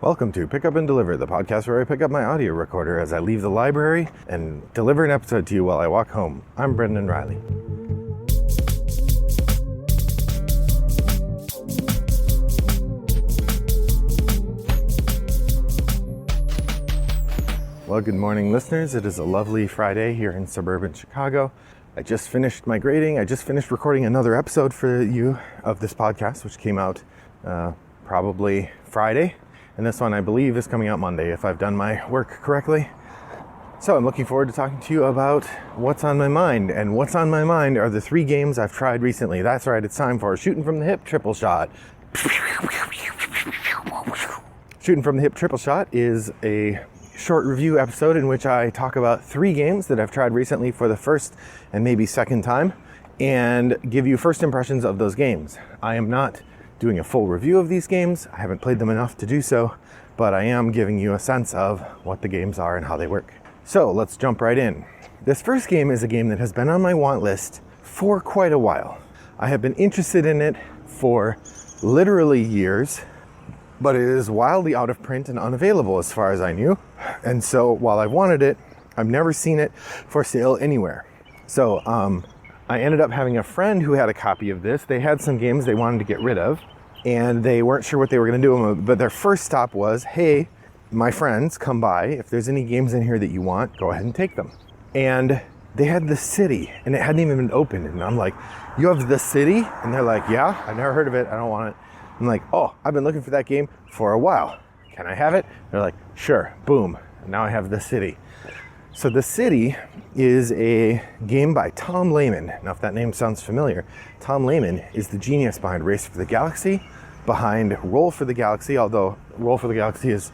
Welcome to Pick Up and Deliver, the podcast where I pick up my audio recorder as I leave the library and deliver an episode to you while I walk home. I'm Brendan Riley. Well, good morning, listeners. It is a lovely Friday here in suburban Chicago. I just finished my grading. I just finished recording another episode for you of this podcast, which came out probably Friday. And this one, I believe, is coming out Monday, if I've done my work correctly. So I'm looking forward to talking to you about what's on my mind. And what's on my mind are the 3 games I've tried recently. That's right, it's time for Shooting from the Hip Triple Shot. Shooting from the Hip Triple Shot is a short review episode in which I talk about 3 games that I've tried recently for the first and maybe second time, and give you first impressions of those games. I am not doing a full review of these games. I haven't played them enough to do so, but I am giving you a sense of what the games are and how they work. So let's jump right in. This first game is a game that has been on my want list for quite a while. I have been interested in it for literally years, but it is wildly out of print and unavailable as far as I knew. And so while I wanted it, I've never seen it for sale anywhere. So I ended up having a friend who had a copy of this. They had some games they wanted to get rid of, and they weren't sure what they were going to do. But their first stop was, hey, my friends, come by. If there's any games in here that you want, go ahead and take them. And they had The City, and it hadn't even been opened. And I'm like, you have The City? And they're like, yeah, I've never heard of it. I don't want it. I'm like, oh, I've been looking for that game for a while. Can I have it? They're like, sure. Boom. And now I have The City. So The City is a game by Tom Lehman. Now, if that name sounds familiar, Tom Lehman is the genius behind Race for the Galaxy, behind Roll for the Galaxy, although Roll for the Galaxy is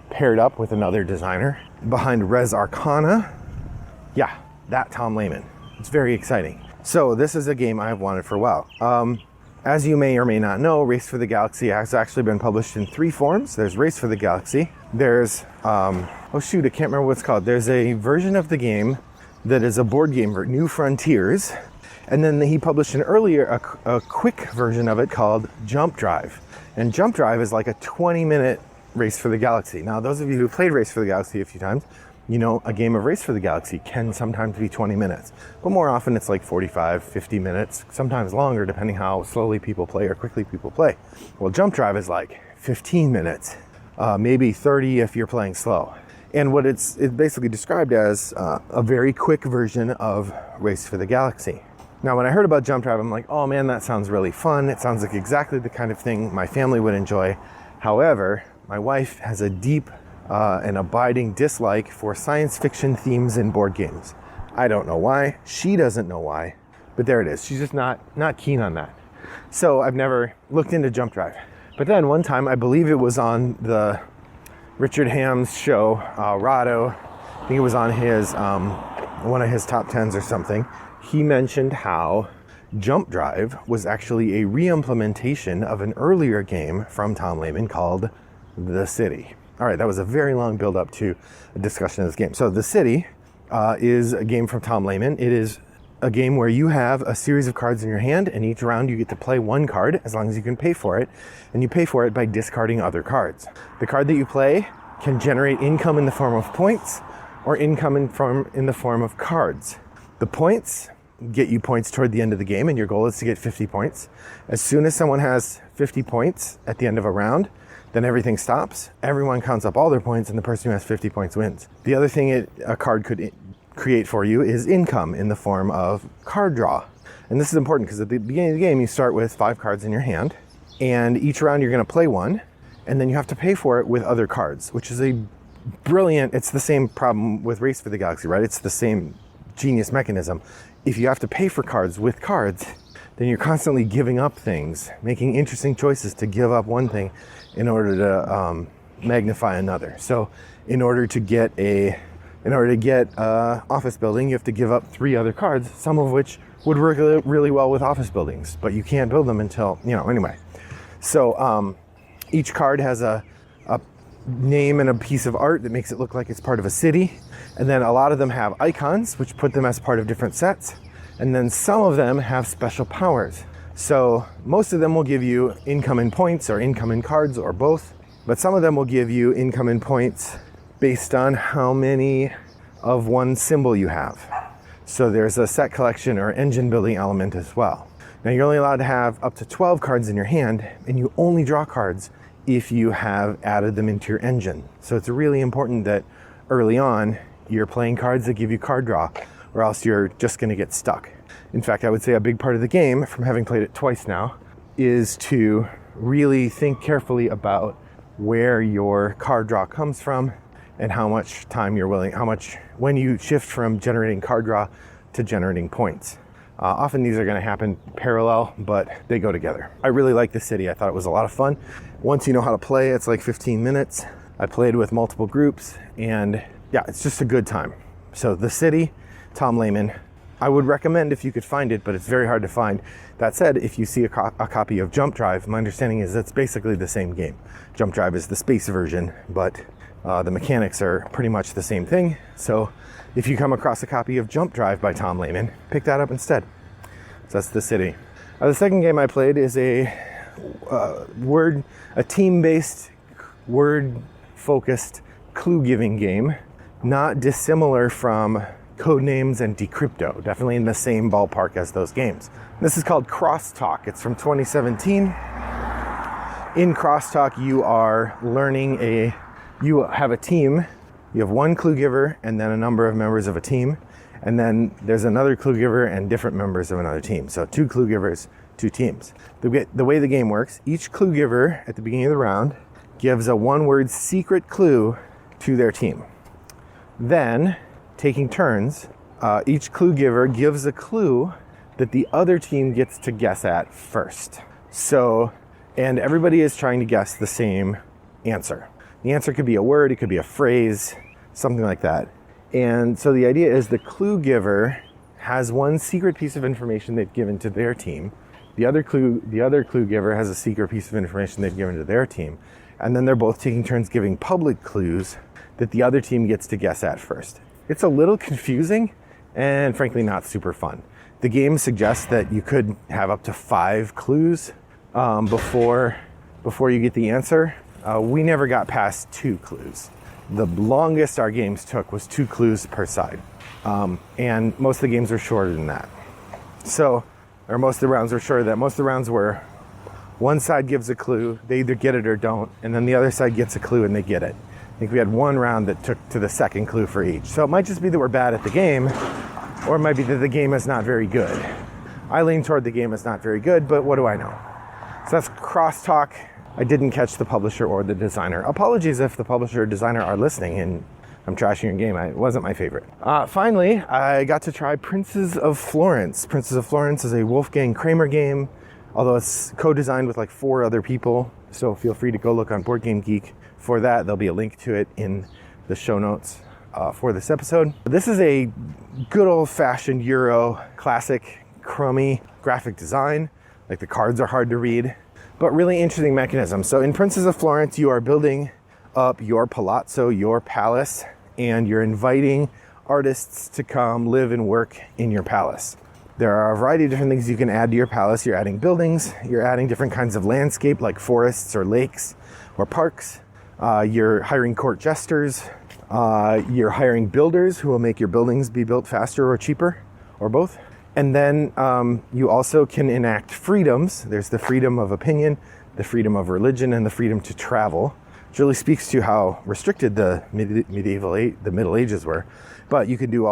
paired up with another designer, behind Res Arcana. Yeah, that Tom Lehman. It's very exciting. So this is a game I've wanted for a while. As you may or may not know, Race for the Galaxy has actually been published in 3 forms. There's Race for the Galaxy. There's, oh shoot, I can't remember what it's called. There's a version of the game that is a board game, New Frontiers. And then he published an earlier, a quick version of it called Jump Drive. And Jump Drive is like a 20-minute Race for the Galaxy. Now, those of you who played Race for the Galaxy a few times, you know, a game of Race for the Galaxy can sometimes be 20 minutes, but more often it's like 45, 50 minutes, sometimes longer, depending how slowly people play or quickly people play. Well, Jump Drive is like 15 minutes, maybe 30 if you're playing slow. And what it's basically described as a very quick version of Race for the Galaxy. Now, when I heard about Jump Drive, I'm like, oh man, that sounds really fun. It sounds like exactly the kind of thing my family would enjoy. However, my wife has a deep an abiding dislike for science fiction themes in board games. I don't know why. She doesn't know why. But there it is. She's just not keen on that. So I've never looked into Jump Drive. But then one time, I believe it was on the Richard Hamm's show, Rado. I think it was on his one of his top 10s or something. He mentioned how Jump Drive was actually a re-implementation of an earlier game from Tom Lehman called The City. All right, that was a very long build-up to a discussion of this game. So The City is a game from Tom Lehman. It is a game where you have a series of cards in your hand, and each round you get to play one card as long as you can pay for it, and you pay for it by discarding other cards. The card that you play can generate income in the form of points or income in the form of cards. The points get you points toward the end of the game, and your goal is to get 50 points. As soon as someone has 50 points at the end of a round, then everything stops, everyone counts up all their points, and the person who has 50 points wins. The other thing a card could create for you is income in the form of card draw. And this is important because at the beginning of the game, you start with 5 cards in your hand, and each round you're going to play one, and then you have to pay for it with other cards, which is it's the same problem with Race for the Galaxy, right? It's the same genius mechanism. If you have to pay for cards with cards, then you're constantly giving up things, making interesting choices to give up one thing in order to magnify another. So in order to get office building, you have to give up 3 other cards, some of which would work really well with office buildings, but you can't build them until, anyway. So each card has a name and a piece of art that makes it look like it's part of a city. And then a lot of them have icons, which put them as part of different sets. And then some of them have special powers. So most of them will give you income in points or income in cards or both. but some of them will give you income and points based on how many of one symbol you have. So there's a set collection or engine building element as well. Now you're only allowed to have up to 12 cards in your hand, and you only draw cards if you have added them into your engine. So it's really important that early on you're playing cards that give you card draw, or else you're just going to get stuck. In fact, I would say a big part of the game, from having played it twice now, is to really think carefully about where your card draw comes from and how much time you're willing, when you shift from generating card draw to generating points. Often these are going to happen parallel, but they go together. I really like the city. I thought it was a lot of fun. Once you know how to play, it's like 15 minutes. I played with multiple groups, and yeah, it's just a good time. So the city, Tom Lehman, I would recommend if you could find it, but it's very hard to find. That said, if you see a copy of Jump Drive, my understanding is it's basically the same game. Jump Drive is the space version, but the mechanics are pretty much the same thing. So if you come across a copy of Jump Drive by Tom Lehman, pick that up instead. So that's the city. The second game I played is a team-based, word-focused clue-giving game, not dissimilar from Codenames and Decrypto, definitely in the same ballpark as those games. This is called Crosstalk. It's from 2017. In Crosstalk, you are learning you have a team. You have one clue giver and then a number of members of a team. And then there's another clue giver and different members of another team. So 2 clue givers, 2 teams. The way the game works, each clue giver at the beginning of the round gives a one-word secret clue to their team. Then, taking turns, each clue giver gives a clue that the other team gets to guess at first. So, and everybody is trying to guess the same answer. The answer could be a word, it could be a phrase, something like that. And so the idea is the clue giver has one secret piece of information they've given to their team. The other clue giver has a secret piece of information they've given to their team. And then they're both taking turns giving public clues that the other team gets to guess at first. It's a little confusing and frankly not super fun. The game suggests that you could have up to 5 clues before you get the answer. We never got past 2 clues. The longest our games took was 2 clues per side. And most of the games were shorter than that. Most of the rounds were shorter than that. Most of the rounds were one side gives a clue, they either get it or don't, and then the other side gets a clue and they get it. I think we had one round that took to the second clue for each. So it might just be that we're bad at the game, or it might be that the game is not very good. I lean toward the game is not very good, but what do I know? So that's Crosstalk. I didn't catch the publisher or the designer. Apologies if the publisher or designer are listening and I'm trashing your game. It wasn't my favorite. Finally, I got to try Princes of Florence. Princes of Florence is a Wolfgang Kramer game, although it's co-designed with like 4 other people. So feel free to go look on Board Game Geek for that. There'll be a link to it in the show notes for this episode. This is a good old-fashioned Euro classic crummy graphic design. Like the cards are hard to read, but really interesting mechanism. So in Princes of Florence, you are building up your palazzo, your palace, and you're inviting artists to come live and work in your palace. There are a variety of different things you can add to your palace. You're adding buildings, you're adding different kinds of landscape like forests or lakes or parks. You're hiring court jesters. You're hiring builders who will make your buildings be built faster or cheaper, or both. And then you also can enact freedoms. There's the freedom of opinion, the freedom of religion, and the freedom to travel, which really speaks to how restricted the Middle Ages were. But you can do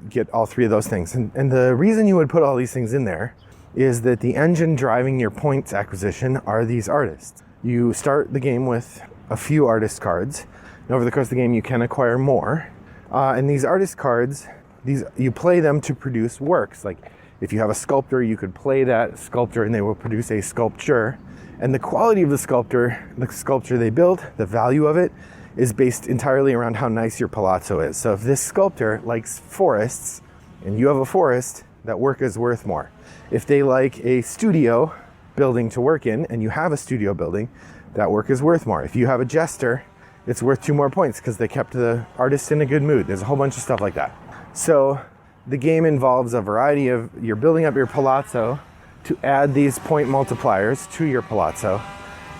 get all three of those things. And the reason you would put all these things in there is that the engine driving your points acquisition are these artists. You start the game with a few artist cards, and over the course of the game you can acquire more. And these artist cards, you play them to produce works. Like if you have a sculptor, you could play that sculptor and they will produce a sculpture. And the quality of the sculpture they build, the value of it, is based entirely around how nice your palazzo is. So if this sculptor likes forests and you have a forest, that work is worth more. If they like a studio building to work in and you have a studio building, that work is worth more. If you have a jester, it's worth 2 more points because they kept the artist in a good mood. There's a whole bunch of stuff like that. So the game involves a variety of, you're building up your palazzo to add these point multipliers to your palazzo,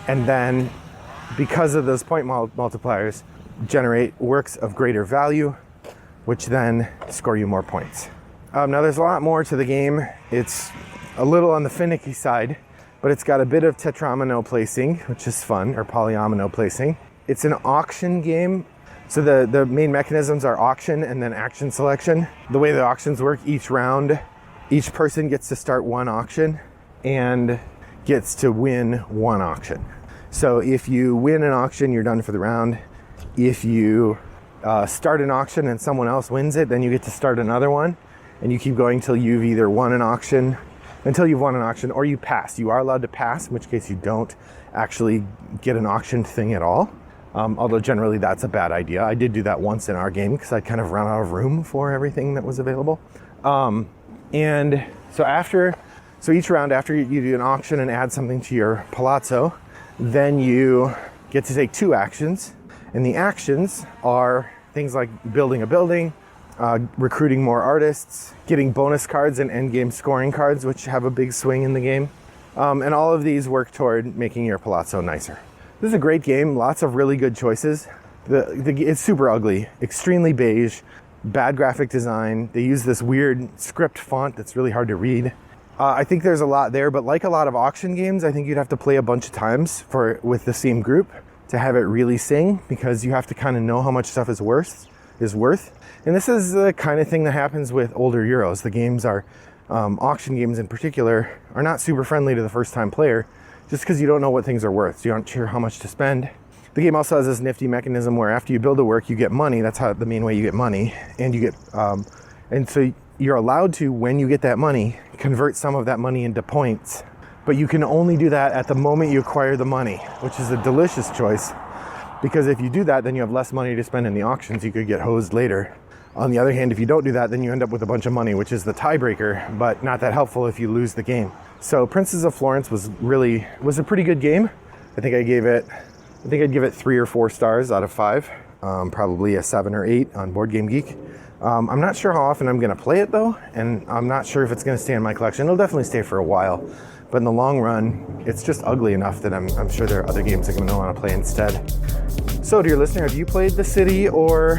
and then because of those point multipliers, generate works of greater value, which then score you more points. Now there's a lot more to the game. It's a little on the finicky side, but it's got a bit of tetromino placing, which is fun, or polyomino placing. It's an auction game. So the main mechanisms are auction and then action selection. The way the auctions work, each round, each person gets to start one auction and gets to win one auction. So if you win an auction, you're done for the round. If you start an auction and someone else wins it, then you get to start another one. And you keep going until you've either won an auction, or you pass. You are allowed to pass, in which case you don't actually get an auctioned thing at all. Although generally that's a bad idea. I did do that once in our game because I'd kind of run out of room for everything that was available. And so each round after you do an auction and add something to your palazzo, then you get to take 2 actions. And the actions are things like building a building, recruiting more artists, getting bonus cards and endgame scoring cards, which have a big swing in the game. And all of these work toward making your palazzo nicer. This is a great game, lots of really good choices. It's super ugly, extremely beige, bad graphic design. They use this weird script font that's really hard to read. I think there's a lot there, but like a lot of auction games, I think you'd have to play a bunch of times with the same group to have it really sing, because you have to kind of know how much stuff is worth. And this is the kind of thing that happens with older Euros. The games are, auction games in particular, are not super friendly to the first time player, just because you don't know what things are worth. So you aren't sure how much to spend. The game also has this nifty mechanism where after you build a work, you get money. That's the main way you get money. And you get, and so you're allowed to, when you get that money, convert some of that money into points. But you can only do that at the moment you acquire the money, which is a delicious choice. Because if you do that, then you have less money to spend in the auctions. You could get hosed later. On the other hand, if you don't do that, then you end up with a bunch of money, which is the tiebreaker, but not that helpful if you lose the game. So Princes of Florence was a pretty good game. I think I'd give it 3 or 4 stars out of 5. Probably a 7 or 8 on Board Game Geek. I'm not sure how often I'm going to play it though, and I'm not sure if it's going to stay in my collection. It'll definitely stay for a while, but in the long run, it's just ugly enough that I'm sure there are other games I'm going to want to play instead. So, dear listener, have you played The City or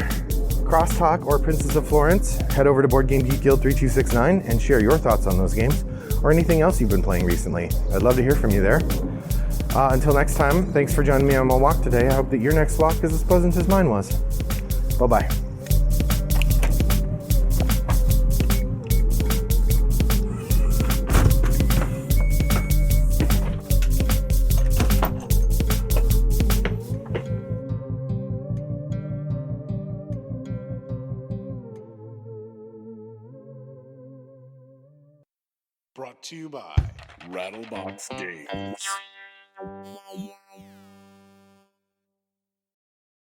Crosstalk or Princes of Florence? Head over to Board Game Geek Guild 3269 and share your thoughts on those games or anything else you've been playing recently. I'd love to hear from you there. Until next time, thanks for joining me on my walk today. I hope that your next walk is as pleasant as mine was. Bye-bye. Brought to you by Rattlebox Games.